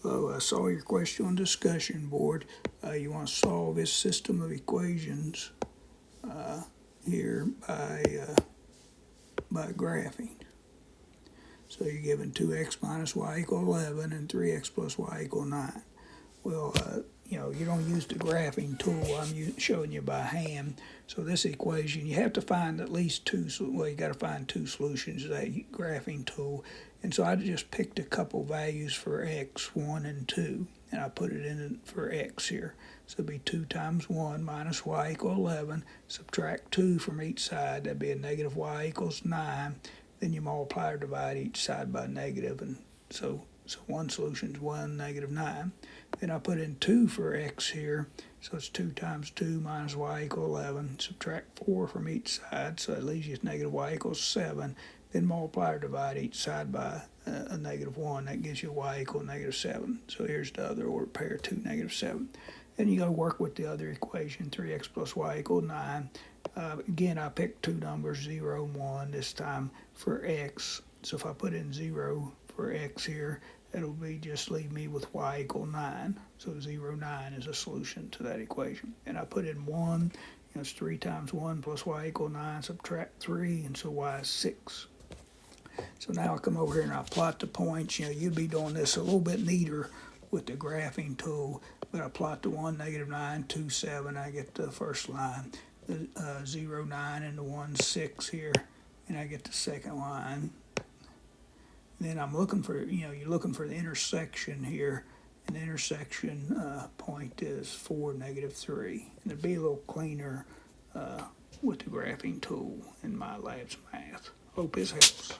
Hello, I saw your question on discussion board. You want to solve this system of equations here by graphing. So you're given 2x minus y equal 11 and 3x plus y equal 9. Well, you don't use the graphing tool. I'm showing you by hand. So this equation, you have to find at least two. Well, you got to find two solutions to that graphing tool. And so I just picked a couple values for x, 1 and 2, and I put it in for x here. So it'd be 2 times 1 minus y equal 11. Subtract 2 from each side. That'd be a negative y equals 9. Then you multiply or divide each side by negative, and so one solution is 1, negative 9. Then I put in 2 for x here, so it's 2 times 2 minus y equal 11. Subtract 4 from each side, so that leaves you negative y equals 7. Then multiply or divide each side by a negative 1. That gives you y equal negative 7. So here's the other order pair, 2, negative 7. Then you go work with the other equation, 3x plus y equal 9. Again, I picked two numbers, 0 and 1 this time for x. So if I put in 0 for x here, it'll be just leave me with y equal 9. So 0, 9 is a solution to that equation. And I put in 1, it's 3 times 1 plus y equal 9, subtract 3, and so y is 6. So now I come over here and I plot the points. You'd be doing this a little bit neater with the graphing tool, but I plot the 1, negative 9, 2, 7. I get the first line, the 0, 9, and the 1, 6 here, and I get the second line. Then I'm looking for, you're looking for the intersection here, and the intersection point is 4, negative 3. And it'd be a little cleaner with the graphing tool in my lab's math. Hope this helps.